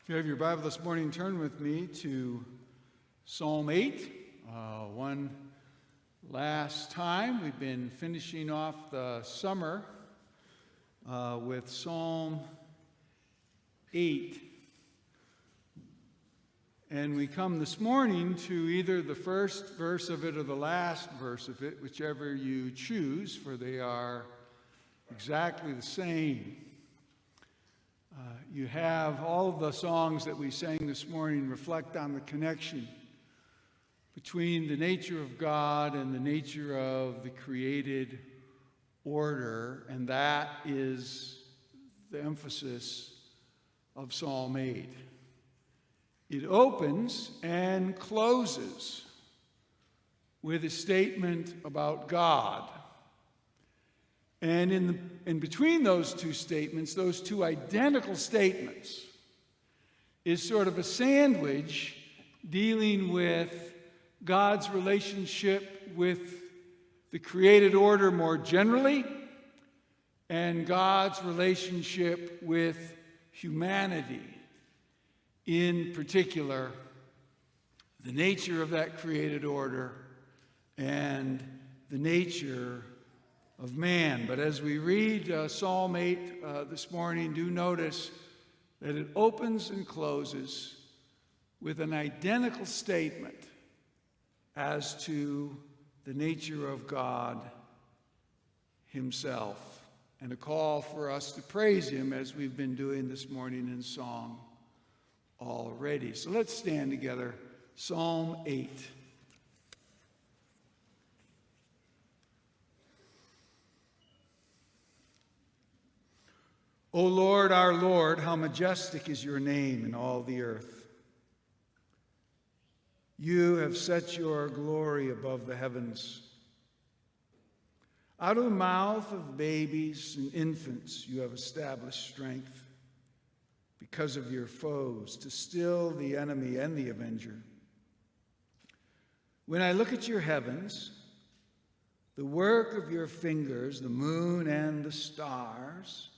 If you have your Bible this morning, turn with me to Psalm 8. One last time, we've been finishing off the summer with Psalm 8. And we come this morning to either the first verse of it or the last verse of it, whichever you choose, for they are exactly the same. You have all of the songs that we sang this morning reflect on the connection between the nature of God and the nature of the created order, and that is the emphasis of Psalm 8. It opens and closes with a statement about God. And in between those two statements, those two identical statements, is sort of a sandwich dealing with God's relationship with the created order more generally, and God's relationship with humanity, in particular, the nature of that created order and the nature of man. But as we read Psalm 8 this morning, do notice that it opens and closes with an identical statement as to the nature of God himself, and a call for us to praise him as we've been doing this morning in song already. So let's stand together. Psalm 8. O Lord, our Lord, how majestic is your name in all the earth. You have set your glory above the heavens. Out of the mouth of babies and infants you have established strength because of your foes, to still the enemy and the avenger. When I look at your heavens, the work of your fingers, the moon and the stars,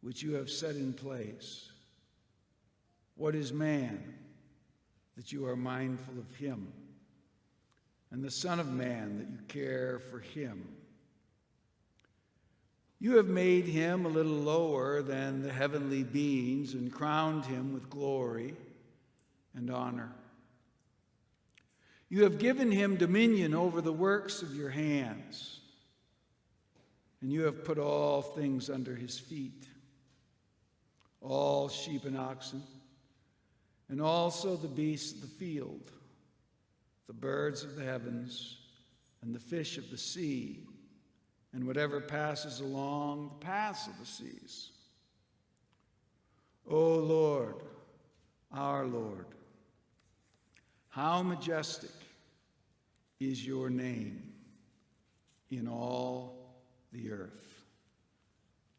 which you have set in place. What is man that you are mindful of him, and the Son of Man that you care for him? You have made him a little lower than the heavenly beings and crowned him with glory and honor. You have given him dominion over the works of your hands, and you have put all things under his feet, all sheep and oxen, and also the beasts of the field, the birds of the heavens, and the fish of the sea, and whatever passes along the paths of the seas. O Lord, our Lord, how majestic is your name in all the earth.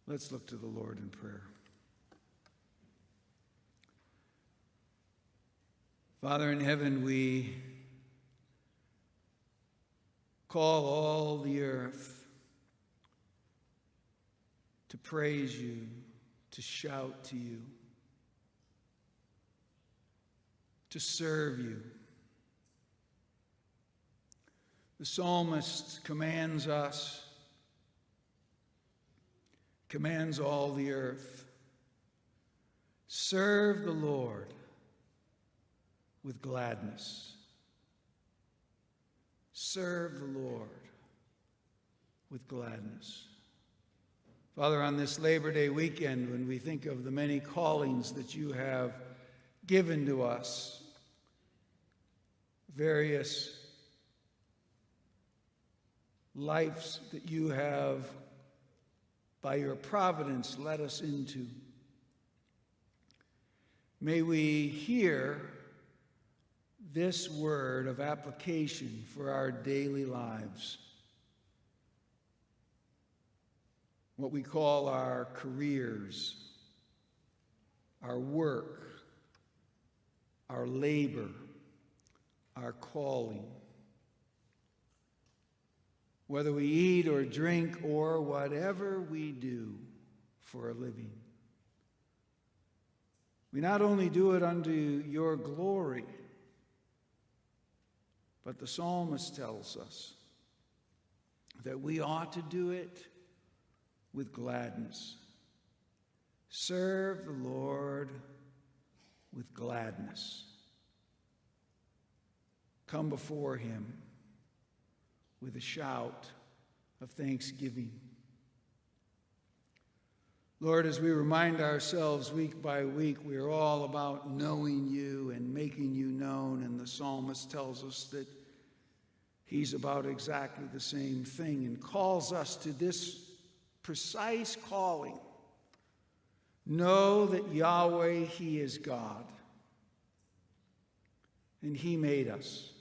Let's look to the Lord in prayer. Father in heaven, we call all the earth to praise you, to shout to you, to serve you. The psalmist commands all the earth, serve the Lord with gladness. Serve the Lord with gladness. Father, on this Labor Day weekend, when we think of the many callings that you have given to us, various lives that you have, by your providence, led us into, may we hear this word of application for our daily lives, what we call our careers, our work, our labor, our calling. Whether we eat or drink or whatever we do for a living, We not only do it unto your glory, but the psalmist tells us that we ought to do it with gladness. Serve the Lord with gladness. Come before him with a shout of thanksgiving. Lord, as we remind ourselves week by week, we are all about knowing you and making you known, and the psalmist tells us that he's about exactly the same thing and calls us to this precise calling. Know that Yahweh, he is God, and he made us,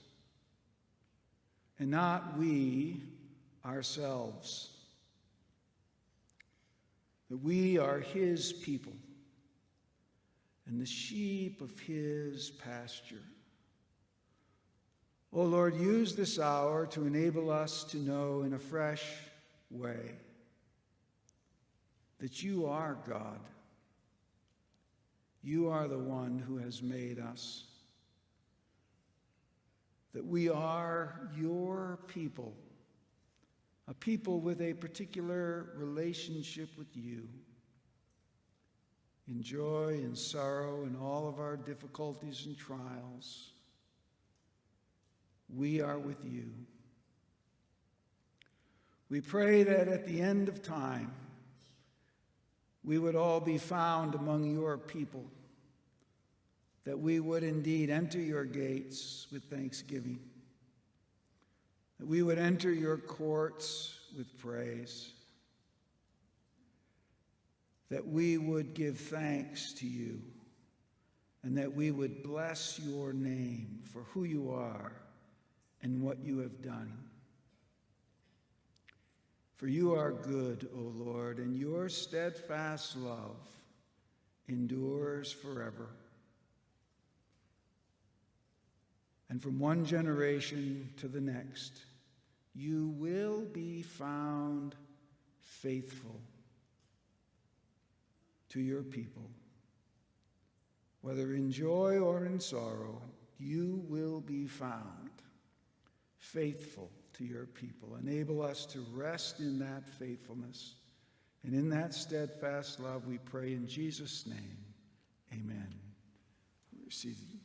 and not we ourselves. That we are his people and the sheep of his pasture. Oh Lord, use this hour to enable us to know in a fresh way that you are God. You are the one who has made us. That we are your people. A people with a particular relationship with you. In joy and sorrow and all of our difficulties and trials, we are with you. We pray that at the end of time, we would all be found among your people, that we would indeed enter your gates with thanksgiving, that we would enter your courts with praise, that we would give thanks to you, and that we would bless your name for who you are and what you have done. For you are good, O Lord, and your steadfast love endures forever. And from one generation to the next, you will be found faithful to your people. Whether in joy or in sorrow, you will be found faithful to your people. Enable us to rest in that faithfulness and in that steadfast love, we pray in Jesus' name. Amen. We're seated.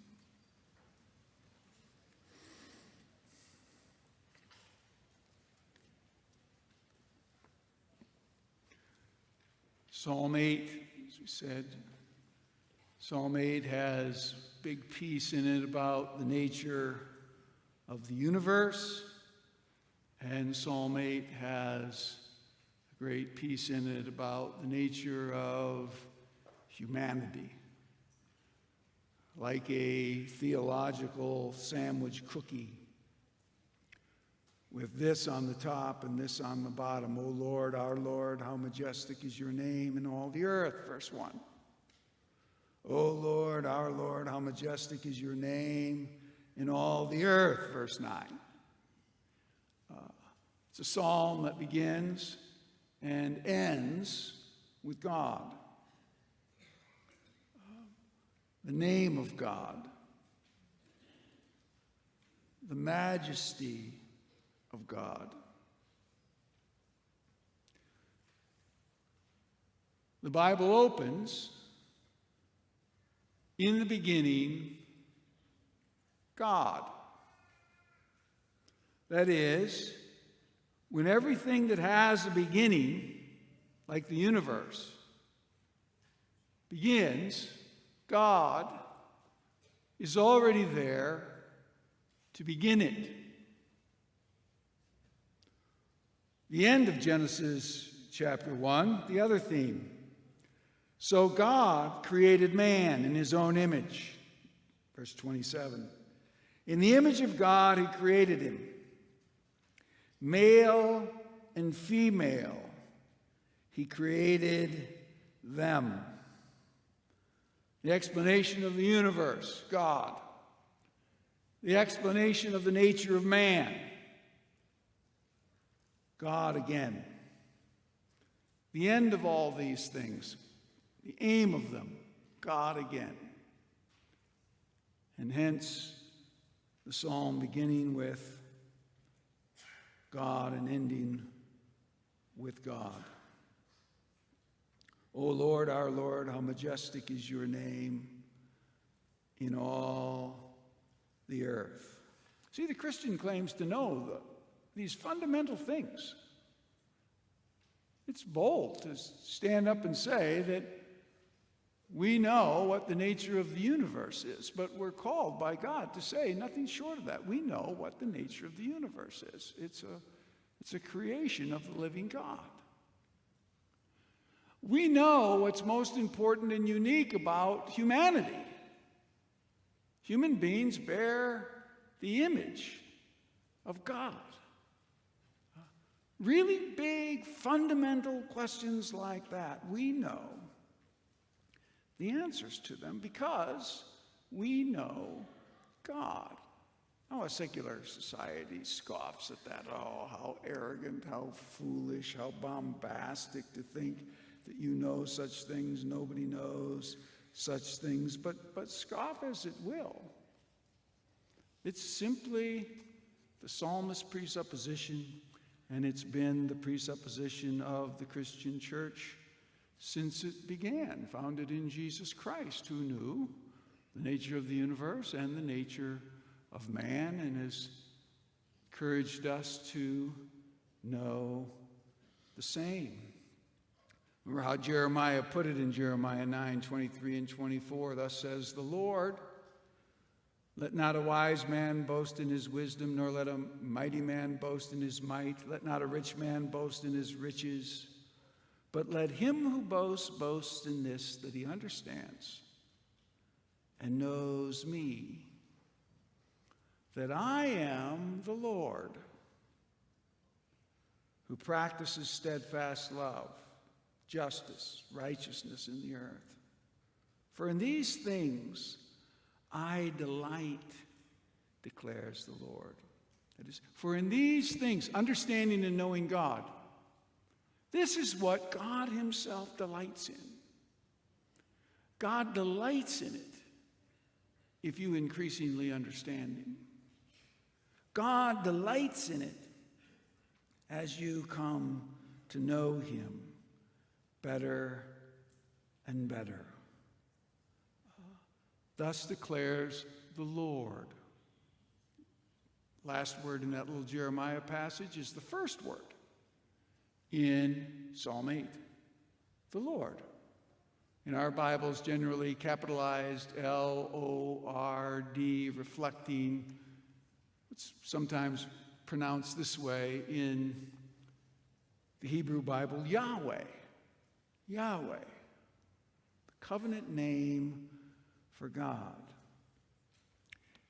Psalm 8, as we said, Psalm 8 has a big piece in it about the nature of the universe, and Psalm 8 has a great piece in it about the nature of humanity. Like a theological sandwich cookie, with this on the top and this on the bottom. O Lord, our Lord, how majestic is your name in all the earth, verse 1. O Lord, our Lord, how majestic is your name in all the earth, verse 9. It's a psalm that begins and ends with God. The name of God, the majesty of God. The Bible opens, in the beginning, God. That is, when everything that has a beginning, like the universe, begins, God is already there to begin it. The end of Genesis chapter 1, the other theme. So God created man in his own image. Verse 27. In the image of God he created him. Male and female he created them. The explanation of the universe, God. The explanation of the nature of man, God again. The end of all these things, the aim of them, God again. And hence the psalm beginning with God and ending with God. O Lord, our Lord, how majestic is your name in all the earth. See, the Christian claims to know these fundamental things. It's bold to stand up and say that we know what the nature of the universe is, but we're called by God to say nothing short of that. We know what the nature of the universe is. It's a creation of the living God. We know what's most important and unique about humanity. Human beings bear the image of God. Really big, fundamental questions like that, we know the answers to them because we know God. Oh, a secular society scoffs at that. Oh, how arrogant, how foolish, how bombastic to think that you know such things. Nobody knows such things. But scoff as it will. It's simply the psalmist's presupposition, and it's been the presupposition of the Christian church since it began, founded in Jesus Christ, who knew the nature of the universe and the nature of man, and has encouraged us to know the same. Remember how Jeremiah put it in Jeremiah 9:23 and 24. Thus says the Lord, let not a wise man boast in his wisdom, nor let a mighty man boast in his might. Let not a rich man boast in his riches. But let him who boasts boast in this, that he understands and knows me, that I am the Lord, who practices steadfast love, justice, righteousness in the earth. For in these things I delight, declares the Lord. That is, for in these things, understanding and knowing God, this is what God himself delights in. God delights in it if you increasingly understand him. God delights in it as you come to know him better and better. Thus declares the Lord. Last word in that little Jeremiah passage is the first word in Psalm 8, the Lord. In our Bibles, generally capitalized L-O-R-D, reflecting what's sometimes pronounced this way in the Hebrew Bible, Yahweh. Yahweh, the covenant name for God.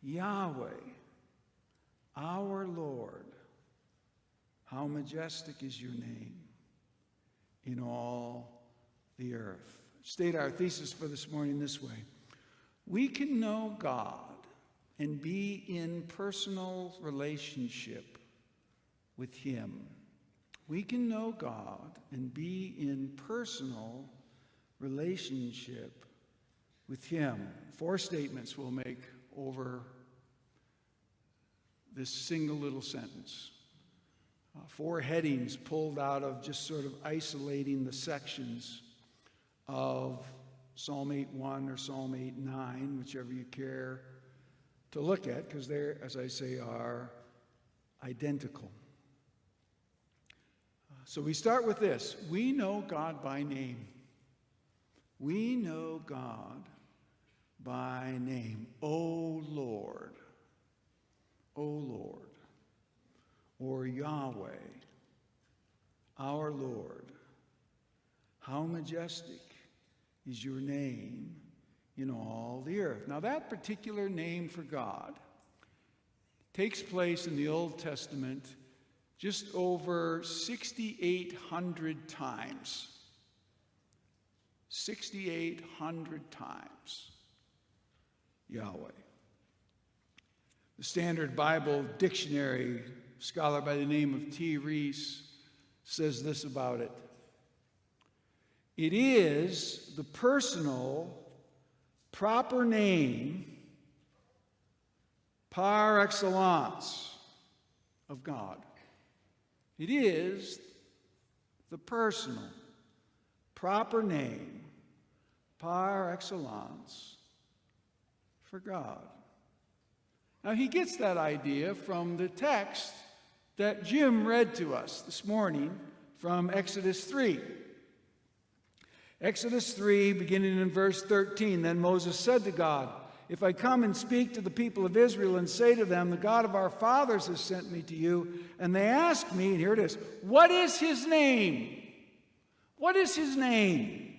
Yahweh, our Lord, how majestic is your name in all the earth. State our thesis for this morning this way. We can know God and be in personal relationship with him. We can know God and be in personal relationship with him. 4 statements we'll make over this single little sentence. 4 headings pulled out of just sort of isolating the sections of Psalm 8:1 or Psalm 8:9, whichever you care to look at, because they, as I say, are identical. So we start with this. We know God by name. We know God by name. O Lord. O Lord. Or Yahweh, our Lord. How majestic is your name in all the earth. Now that particular name for God takes place in the Old Testament just over 6,800 times. 6,800 times. Yahweh. The Standard Bible Dictionary, scholar by the name of T. Reese, says this about it. It is the personal proper name par excellence of God. It is the personal, proper name par excellence for God. Now, he gets that idea from the text that Jim read to us this morning from Exodus 3. Exodus 3, beginning in verse 13, then Moses said to God, if I come and speak to the people of Israel and say to them, the God of our fathers has sent me to you, and they ask me, and here it is, what is his name? What is his name?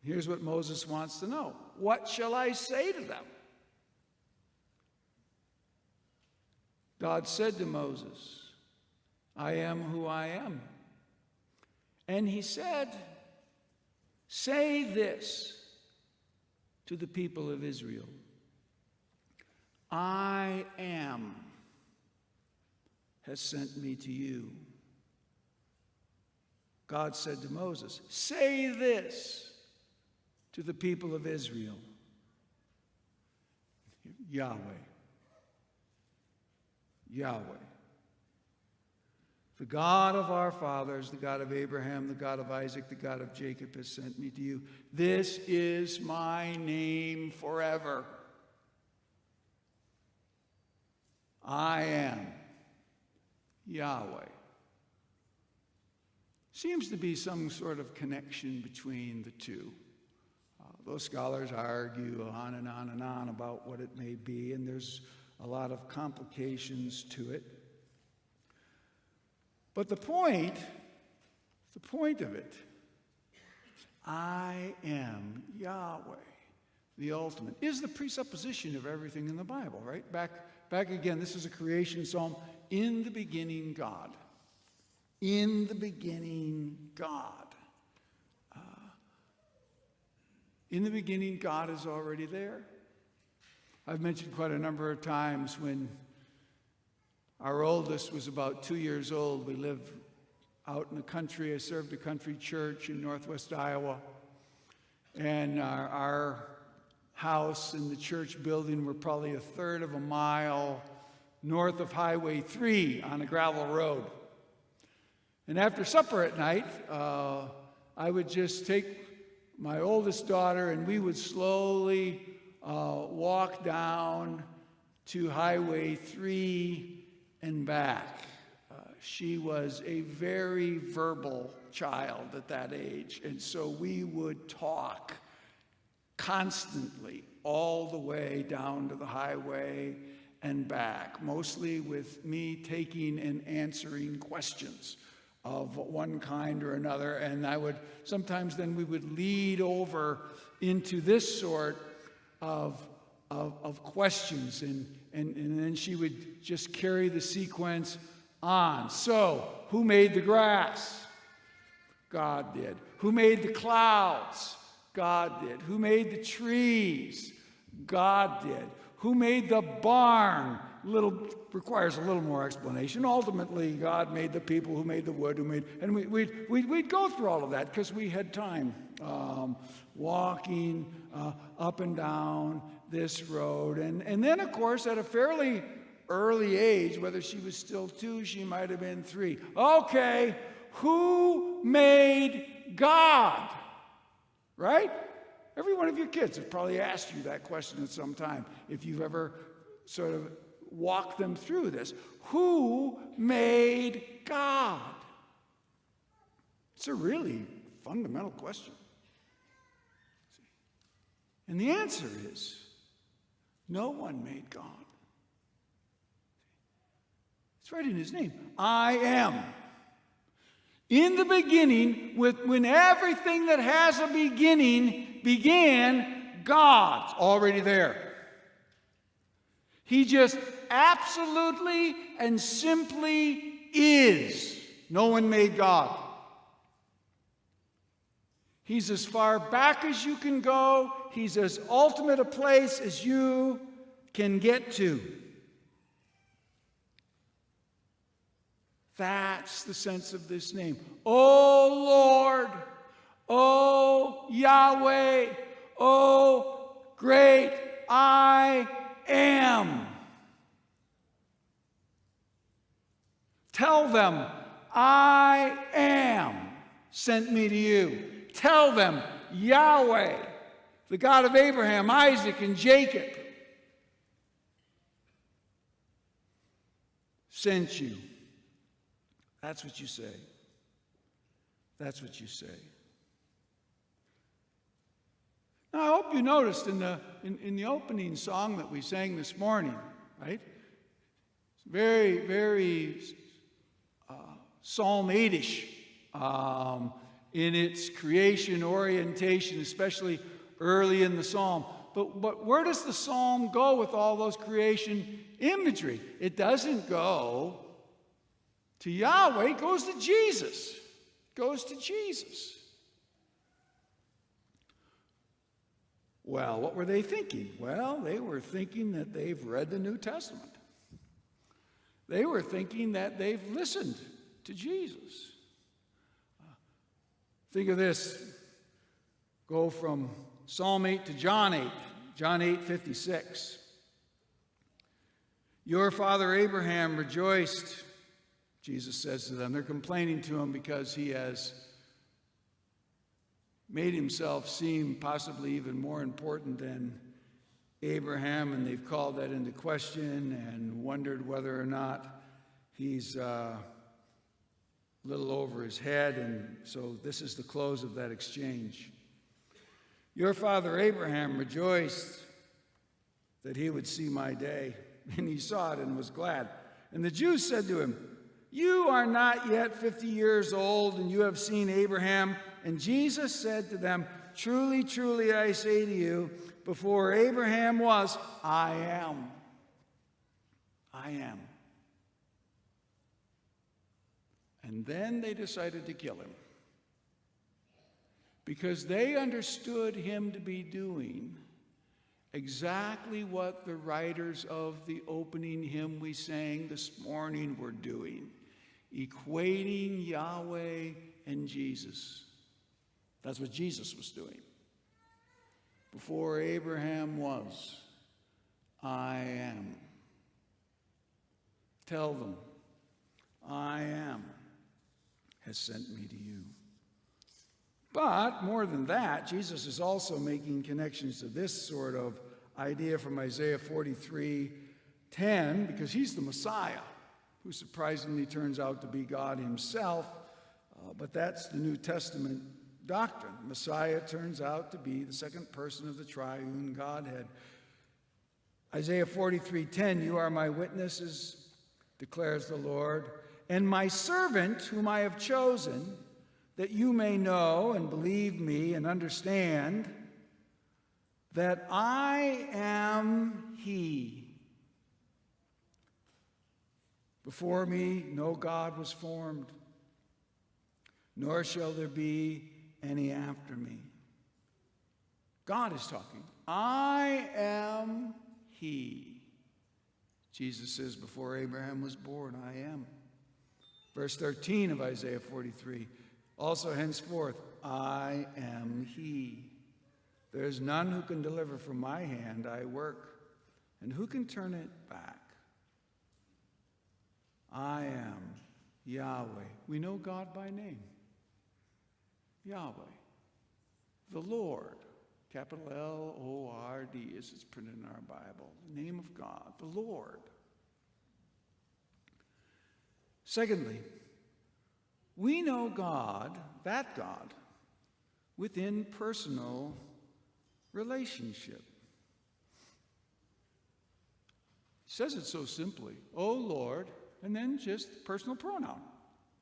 Here's what Moses wants to know. What shall I say to them? God said to Moses, I am who I am. And he said, say this to the people of Israel. I am has sent me to you. God said to Moses, say this to the people of Israel. Yahweh. Yahweh. The God of our fathers, the God of Abraham, the God of Isaac, the God of Jacob has sent me to you. This is my name forever. I am Yahweh. Seems to be some sort of connection between the two. Those scholars argue on and on and on about what it may be, and there's a lot of complications to it. But the point of it, I am Yahweh, the ultimate, is the presupposition of everything in the Bible, right? Back again, this is a creation psalm. In the beginning, God. In the beginning, God. In the beginning, God is already there. I've mentioned quite a number of times when our oldest was about 2 years old. We lived out in the country. I served a country church in northwest Iowa. And our house and the church building were probably a third of a mile north of Highway 3 on a gravel road. And after supper at night, I would just take my oldest daughter and we would slowly walk down to Highway 3 and back. She was a very verbal child at that age, and so we would talk constantly all the way down to the highway and back, mostly with me taking and answering questions of one kind or another. And sometimes then we would lead over into this sort of questions, and then she would just carry the sequence on. So, who made the grass? God did. Who made the clouds? God did. Who made the trees? God did. Who made the barn? Requires a little more explanation. Ultimately, God made the people, who made the wood, and we'd go through all of that because we had time walking up and down this road. And then, of course, at a fairly early age, whether she was still 2, she might have been 3. Okay, who made God? Right? Every one of your kids have probably asked you that question at some time, if you've ever sort of walked them through this. Who made God? It's a really fundamental question. And the answer is, no one made God. It's right in his name. I am. In the beginning, when everything that has a beginning began, God's already there. He just absolutely and simply is. No one made God. He's as far back as you can go. He's as ultimate a place as you can get to. That's the sense of this name. Oh Lord, oh Yahweh, O great I am. Tell them, I am sent me to you. Tell them, Yahweh, the God of Abraham, Isaac, and Jacob, sent you. That's what you say. That's what you say. Now, I hope you noticed in the opening song that we sang this morning, right? It's very, very Psalm 8-ish in its creation orientation, especially early in the psalm. But where does the psalm go with all those creation imagery? It doesn't go to Yahweh, it goes to Jesus. It goes to Jesus. Well, what were they thinking? Well, they were thinking that they've read the New Testament. They were thinking that they've listened to Jesus. Think of this. Go from Psalm 8 to John 8. John 8:56. Your father Abraham rejoiced, Jesus says to them. They're complaining to him because he has made himself seem possibly even more important than Abraham, and they've called that into question and wondered whether or not he's a little over his head. And so this is the close of that exchange. Your father Abraham rejoiced that he would see my day, and he saw it and was glad. And the Jews said to him, you are not yet 50 years old, and you have seen Abraham. And Jesus said to them, truly, truly, I say to you, before Abraham was, I am. I am. And then they decided to kill him, because they understood him to be doing exactly what the writers of the opening hymn we sang this morning were doing, equating Yahweh and Jesus. That's what Jesus was doing. Before Abraham was, I am. Tell them, I am has sent me to you. But more than that, Jesus is also making connections to this sort of idea from Isaiah 43:10, because he's the Messiah, who surprisingly turns out to be God himself. But that's the New Testament doctrine. Messiah turns out to be the second person of the triune Godhead. Isaiah 43:10, you are my witnesses, declares the Lord, and my servant whom I have chosen, that you may know and believe me and understand that I am he. Before me no God was formed, nor shall there be any after me. God is talking. I am he. Jesus says, before Abraham was born, I am. Verse 13 of Isaiah 43, also henceforth, I am he. There is none who can deliver from my hand. I work, and who can turn it back? I am Yahweh. We know God by name. Yahweh, the Lord, capital L-O-R-D, as it's printed in our Bible, the name of God, the Lord. Secondly, we know God, that God, within personal relationship. He says it so simply, O Lord, and then just personal pronoun,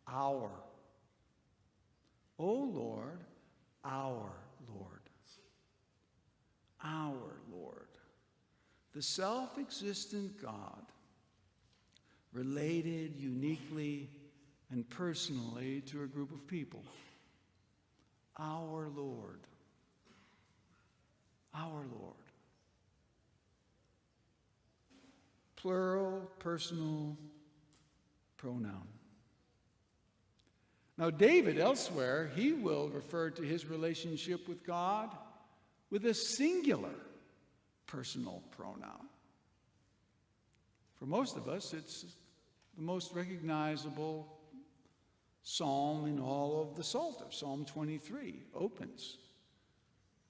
our. O Lord, our Lord. Our Lord. The self-existent God, related uniquely and personally to a group of people. Our Lord. Our Lord. Plural, personal pronoun. Now, David, elsewhere, he will refer to his relationship with God with a singular personal pronoun. For most of us, it's the most recognizable psalm in all of the Psalter. Psalm 23 opens.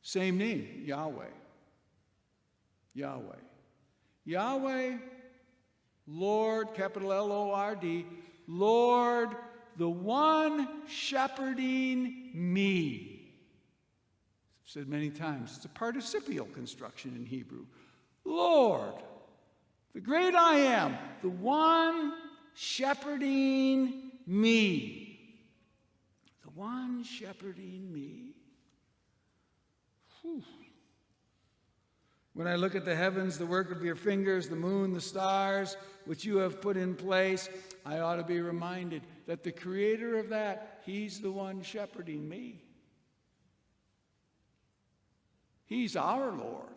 Same name, Yahweh. Yahweh. Yahweh, Lord, capital L-O-R-D, Lord, the one shepherding me. I've said many times, it's a participial construction in Hebrew. Lord, the great I am, the one shepherding me. The one shepherding me. Whew. When I look at the heavens, the work of your fingers, the moon, the stars, which you have put in place, I ought to be reminded that the creator of that, he's the one shepherding me. He's our Lord.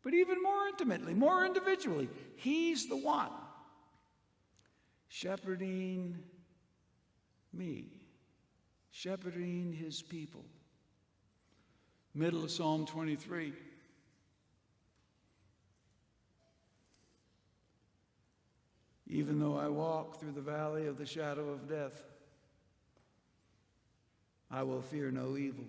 But even more intimately, more individually, he's the one shepherding me, shepherding his people. Middle of Psalm 23. Even though I walk through the valley of the shadow of death, I will fear no evil.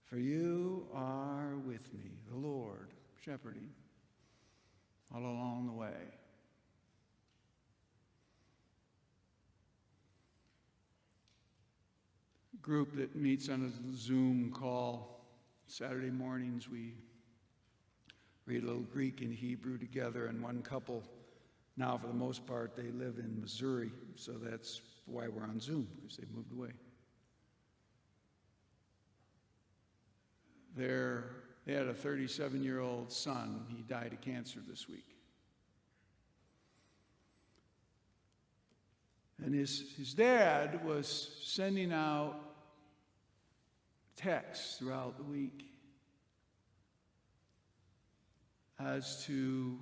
For you are with me, the Lord, shepherding all along the way. A group that meets on a Zoom call Saturday mornings, we read a little Greek and Hebrew together, and one couple, now for the most part, they live in Missouri, so that's why we're on Zoom, because they moved away. They had a 37-year-old son. He died of cancer this week. And his dad was sending out texts throughout the week as to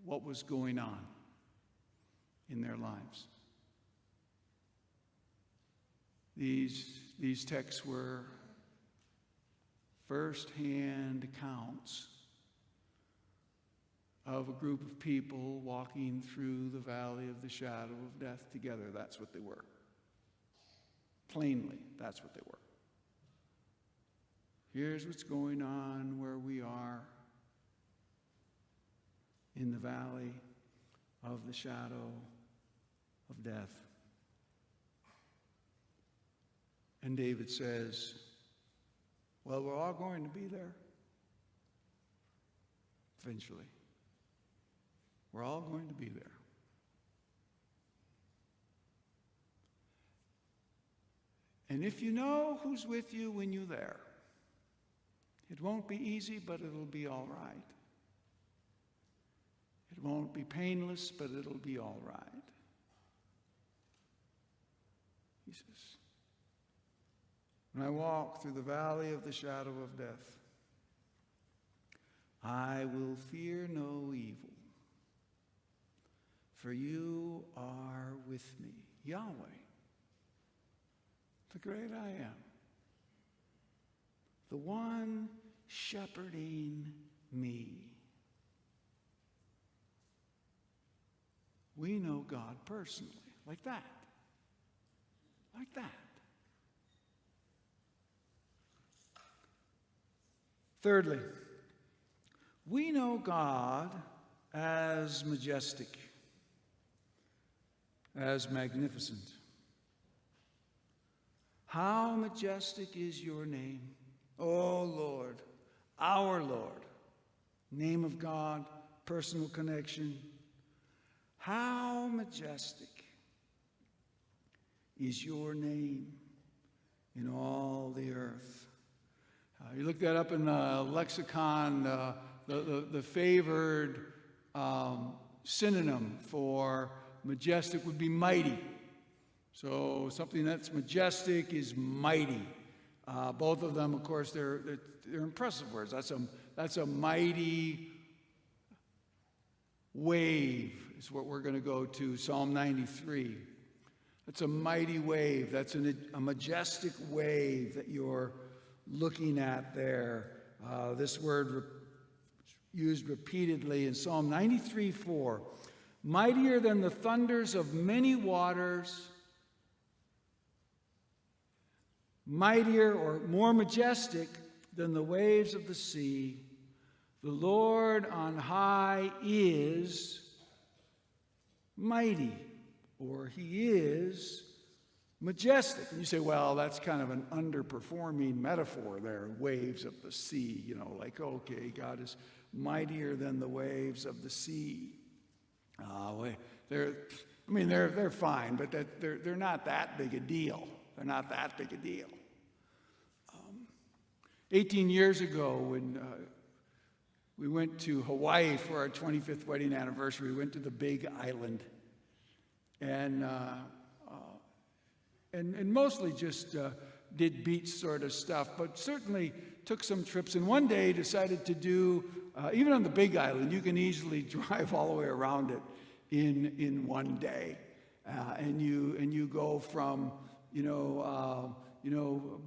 what was going on in their lives. These texts were first-hand accounts of a group of people walking through the valley of the shadow of death together. That's what they were. Plainly, that's what they were. Here's what's going on where we are in the valley of the shadow of death. And David says, well, we're all going to be there eventually. We're all going to be there. And if you know who's with you when you're there, it won't be easy, but it'll be all right. It won't be painless, but it'll be all right. He says, when I walk through the valley of the shadow of death, I will fear no evil, for you are with me. Yahweh, the great I am, the one shepherding me. We know God personally, like that. Like that. Thirdly, we know God as majestic, as magnificent. How majestic is your name, O Lord, our Lord. Name of God, personal connection. How majestic is your name in all the earth. You look that up in the lexicon, the favored synonym for majestic would be mighty. So something that's majestic is mighty. Both of them, of course, they're impressive words. That's a mighty wave is what we're going to go to, Psalm 93. That's a mighty wave. That's a majestic wave that you're looking at there. This word used repeatedly in Psalm 93:4. Mightier than the thunders of many waters, mightier or more majestic than the waves of the sea. The Lord on high is mighty, or he is majestic. And you say, well, that's kind of an underperforming metaphor there, waves of the sea. Like, okay, God is mightier than the waves of the sea. They're fine, but they're not that big a deal. They're not that big a deal. 18 years ago, when we went to Hawaii for our 25th wedding anniversary, we went to the Big Island, and mostly just did beach sort of stuff, but certainly took some trips. And one day decided to do, even on the Big Island, you can easily drive all the way around it in one day, and you go from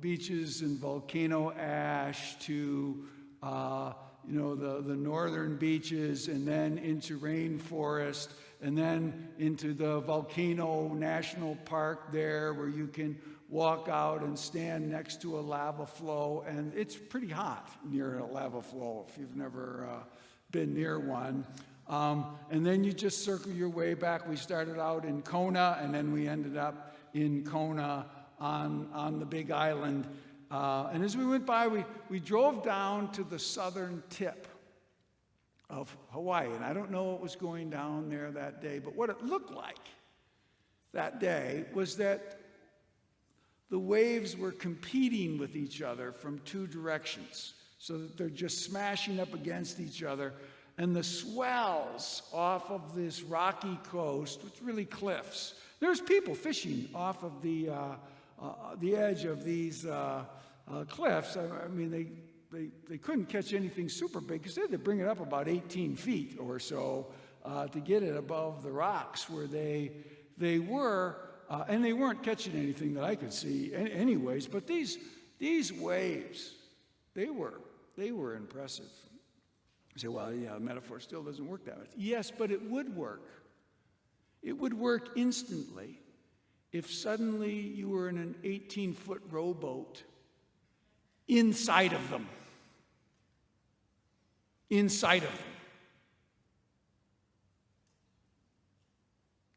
beaches and volcano ash to the northern beaches, and then into rainforest, and then into the Volcano National Park there, where you can walk out and stand next to a lava flow. And it's pretty hot near a lava flow if you've never been near one. And then you just circle your way back. We started out in Kona, and then we ended up in Kona on the Big Island. And as we went by, we drove down to the southern tip of Hawaii. And I don't know what was going down there that day, but what it looked like that day was that the waves were competing with each other from two directions, so that they're just smashing up against each other. And the swells off of this rocky coast, which really cliffs. There's people fishing off of the edge of these cliffs. They couldn't catch anything super big because they had to bring it up about 18 feet or so to get it above the rocks where they were, and they weren't catching anything that I could see anyways. But these waves, they were impressive. You say, well, yeah, the metaphor still doesn't work that much. Yes, but it would work. It would work instantly if suddenly you were in an 18-foot rowboat inside of them. Inside of them.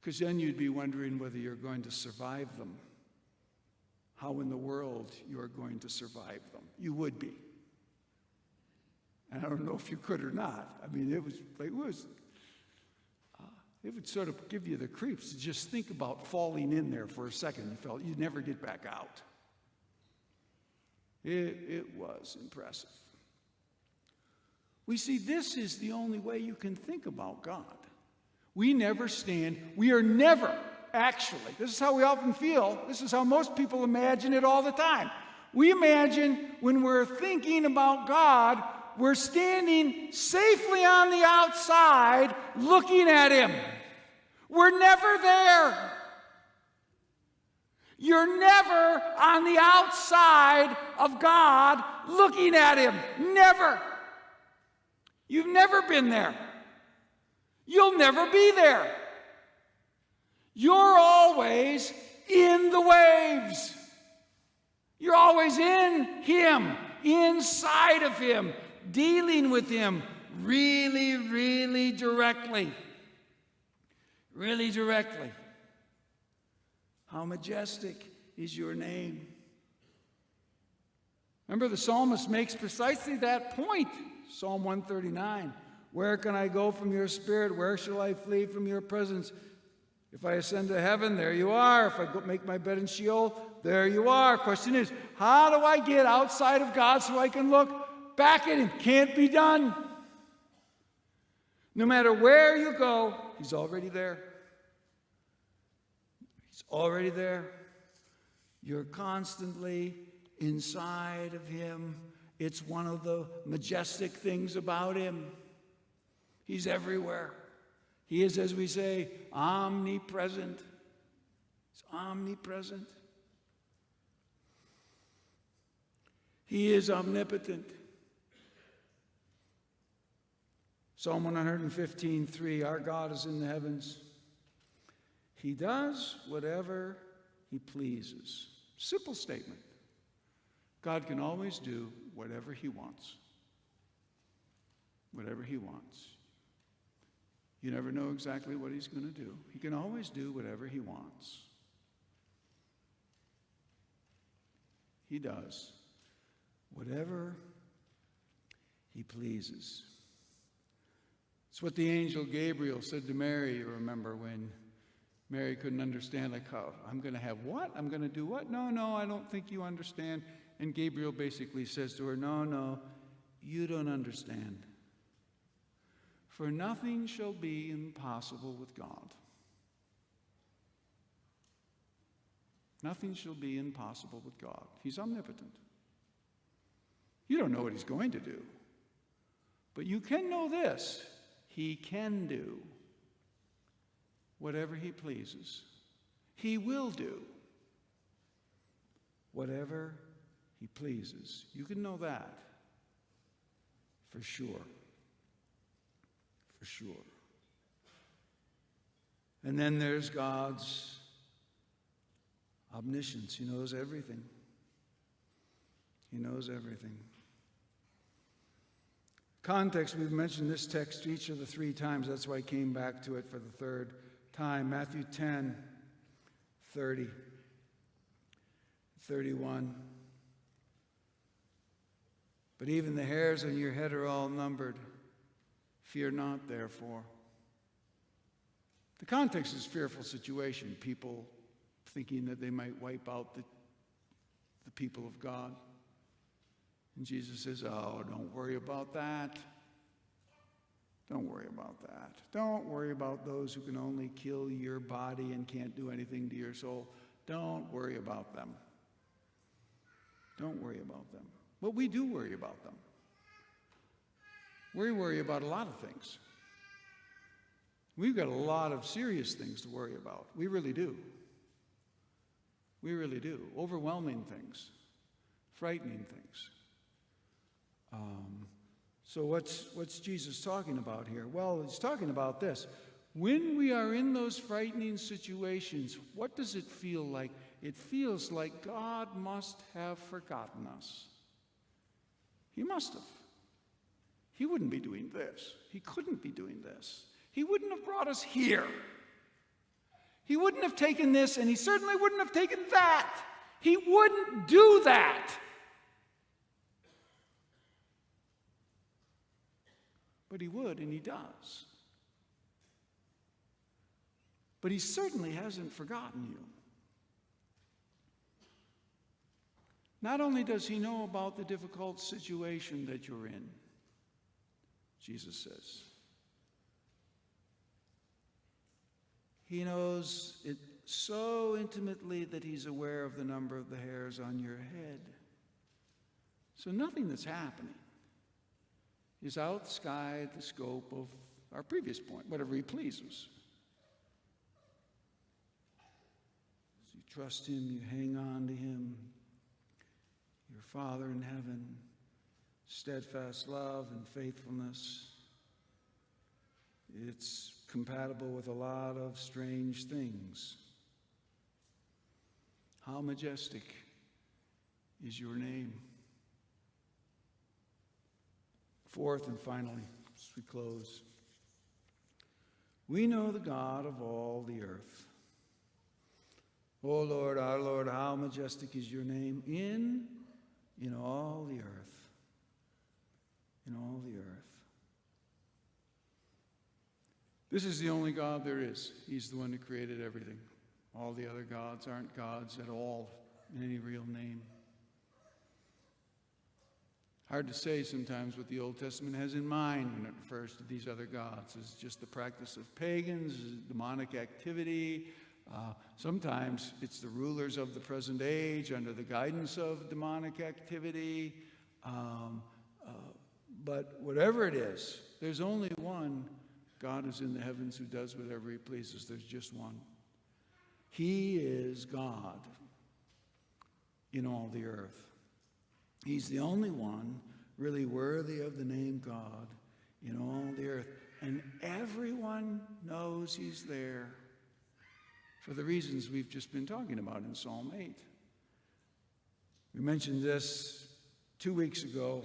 Because then you'd be wondering whether you're going to survive them. How in the world you're going to survive them. You would be. And I don't know if you could or not. It would sort of give you the creeps to just think about falling in there for a second. You felt you'd never get back out. It was impressive. We see this is the only way you can think about God. We are never actually, this is how we often feel, this is how most people imagine it all the time. We imagine when we're thinking about God, we're standing safely on the outside looking at him. We're never there. You're never on the outside of God looking at him. Never. You've never been there. You'll never be there. You're always in the waves. You're always in him, inside of him, dealing with him really, really directly. Really directly. How majestic is your name. Remember, the psalmist makes precisely that point. Psalm 139. Where can I go from your spirit? Where shall I flee from your presence? If I ascend to heaven, there you are. If I make my bed in Sheol, there you are. Question is, how do I get outside of God so I can look back at him? Can't be done. No matter where you go, he's already there. He's already there. You're constantly inside of him. It's one of the majestic things about him. He's everywhere. He is, as we say, omnipresent. He's omnipresent. He is omnipotent. Psalm 115:3, our God is in the heavens. He does whatever he pleases. Simple statement. God can always do whatever he wants. Whatever he wants. You never know exactly what he's going to do. He can always do whatever he wants. He does whatever he pleases. It's what the angel Gabriel said to Mary, you remember, when Mary couldn't understand, like, oh, I'm going to have what? I'm going to do what? No, I don't think you understand. And Gabriel basically says to her, no, you don't understand. For nothing shall be impossible with God. Nothing shall be impossible with God. He's omnipotent. You don't know what he's going to do. But you can know this. He can do whatever he pleases. He will do whatever he pleases. You can know that for sure. For sure. And then there's God's omniscience. He knows everything. He knows everything. Context, we've mentioned this text each of the 3 times. That's why I came back to it for the 3rd time. Matthew 10, 30, 31. But even the hairs on your head are all numbered. Fear not, therefore. The context is a fearful situation. People thinking that they might wipe out the people of God. And Jesus says, oh, don't worry about that. Don't worry about that. Don't worry about those who can only kill your body and can't do anything to your soul. Don't worry about them. Don't worry about them. But we do worry about them. We worry about a lot of things. We've got a lot of serious things to worry about. We really do. We really do. Overwhelming things. Frightening things. So what's Jesus talking about here? Well, he's talking about this. When we are in those frightening situations, what does it feel like? It feels like God must have forgotten us. He must have. He wouldn't be doing this. He couldn't be doing this. He wouldn't have brought us here. He wouldn't have taken this, and he certainly wouldn't have taken that. He wouldn't do that. But he would, and he does. But he certainly hasn't forgotten you. Not only does he know about the difficult situation that you're in, Jesus says, he knows it so intimately that he's aware of the number of the hairs on your head. So nothing that's happening is outside the scope of our previous point, whatever he pleases. As you trust him, you hang on to him, your Father in heaven, steadfast love and faithfulness. It's compatible with a lot of strange things. How majestic is your name. 4th and finally, as we close, we know the God of all the earth. O Lord, our Lord, how majestic is your name in all the earth. In all the earth. This is the only God there is. He's the one who created everything. All the other gods aren't gods at all in any real name. Hard to say sometimes what the Old Testament has in mind when it refers to these other gods. It's just the practice of pagans, demonic activity. Sometimes it's the rulers of the present age under the guidance of demonic activity. But whatever it is, there's only one God is in the heavens who does whatever he pleases. There's just one. He is God in all the earth. He's the only one really worthy of the name God in all the earth. And everyone knows he's there for the reasons we've just been talking about in Psalm 8. We mentioned this 2 weeks ago,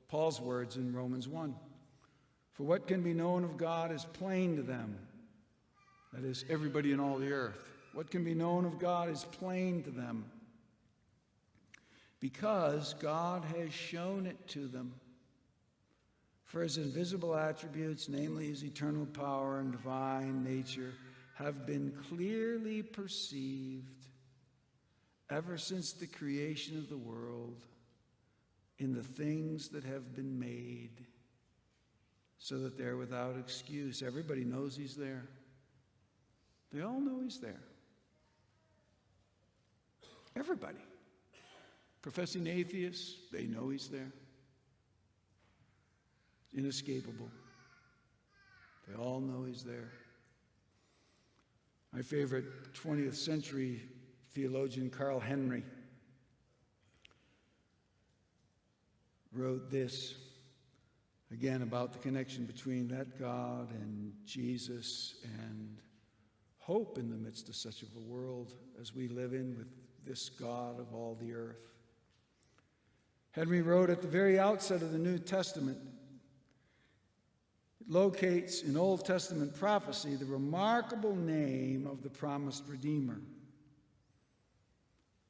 Paul's words in Romans 1. For what can be known of God is plain to them. That is, everybody in all the earth. What can be known of God is plain to them, because God has shown it to them. For his invisible attributes, namely his eternal power and divine nature, have been clearly perceived ever since the creation of the world in the things that have been made, so that they're without excuse. Everybody knows he's there. They all know he's there. Everybody. Professing atheists, they know he's there. Inescapable. They all know he's there. My favorite 20th century theologian, Carl Henry, wrote this, again, about the connection between that God and Jesus and hope in the midst of such of a world as we live in with this God of all the earth. Henry wrote, at the very outset of the New Testament, it locates in Old Testament prophecy the remarkable name of the promised Redeemer.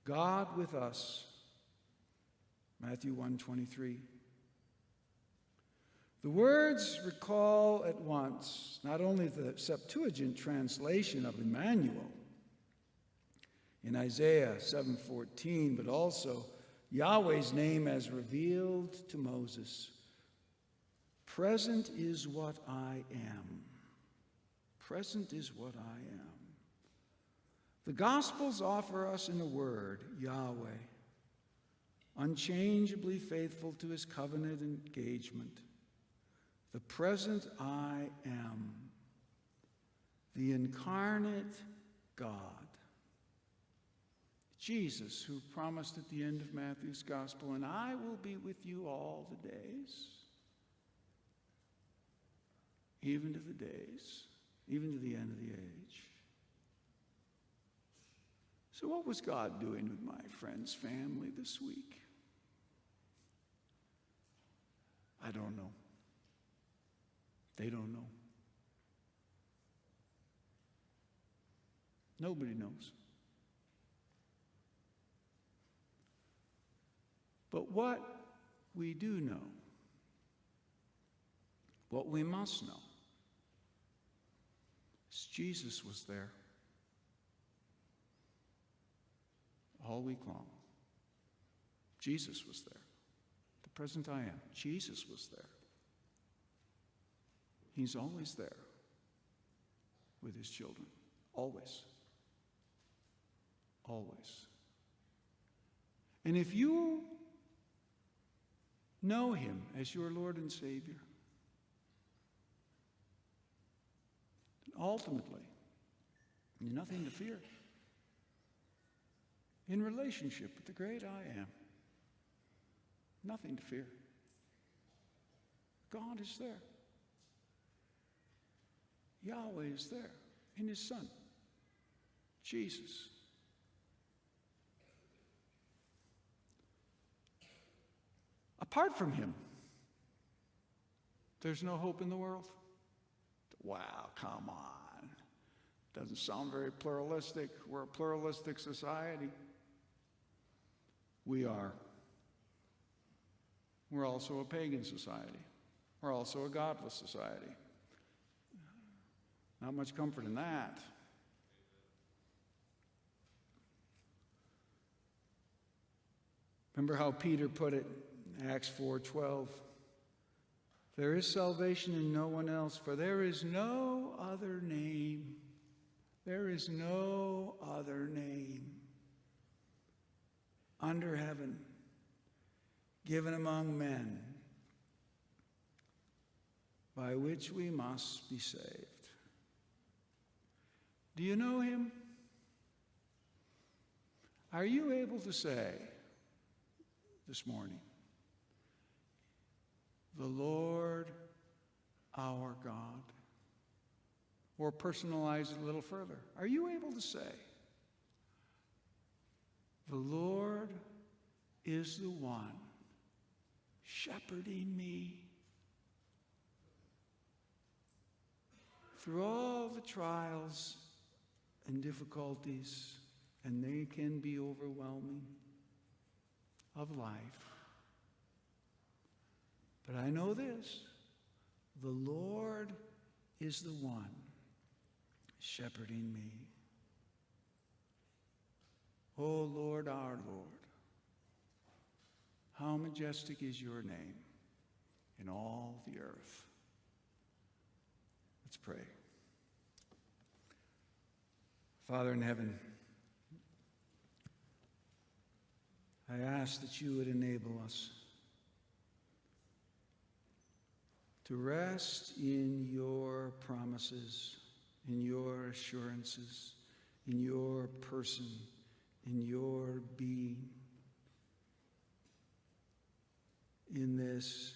God with us, Matthew 1:23. The words recall at once not only the Septuagint translation of Emmanuel in Isaiah 7:14, but also Yahweh's name as revealed to Moses. Present is what I am. Present is what I am. The Gospels offer us in a word, Yahweh, unchangeably faithful to his covenant engagement. The present I am, the incarnate God. Jesus, who promised at the end of Matthew's Gospel, and I will be with you all the days, even to the days, even to the end of the age. So what was God doing with my friend's family this week? I don't know. They don't know. Nobody knows. But what we do know, what we must know, is Jesus was there all week long. Jesus was there. The present I am. Jesus was there. He's always there with his children. Always. Always. And if you know him as your Lord and Savior, ultimately, nothing to fear. In relationship with the great I am, nothing to fear. God is there. Yahweh is there in his Son, Jesus. Apart from him, there's no hope in the world. Wow, come on. Doesn't sound very pluralistic. We're a pluralistic society. We are. We're also a pagan society. We're also a godless society. Not much comfort in that. Remember how Peter put it in Acts 4:12. There is salvation in no one else, for there is no other name. There is no other name under heaven given among men by which we must be saved. Do you know him? Are you able to say this morning, the Lord our God. Or personalize it a little further. Are you able to say, the Lord is the one shepherding me through all the trials and difficulties, and they can be overwhelming, of life. But I know this, the Lord is the one shepherding me. Oh Lord, our Lord, how majestic is your name in all the earth. Let's pray. Father in heaven, I ask that you would enable us to rest in your promises, in your assurances, in your person, in your being, in this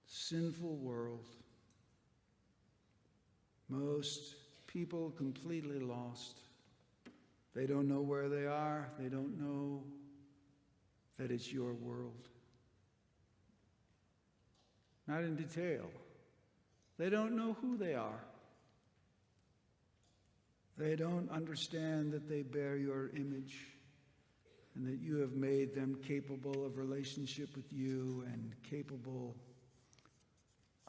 sinful world. Most people completely lost. They don't know where they are. They don't know that it's your world. Not in detail. They don't know who they are. They don't understand that they bear your image and that you have made them capable of relationship with you and capable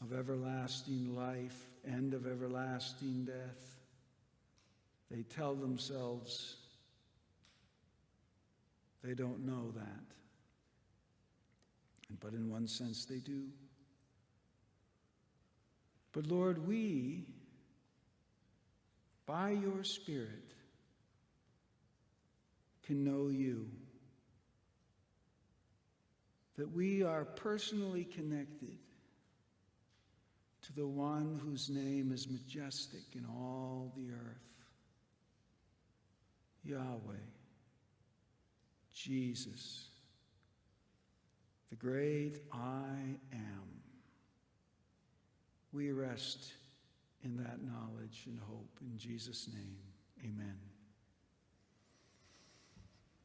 of everlasting life and of everlasting death. They tell themselves they don't know that. But in one sense they do. But Lord, we, by your Spirit, can know you. That we are personally connected to the one whose name is majestic in all the earth. Yahweh, Jesus, the great I am. We rest in that knowledge and hope. In Jesus' name, amen.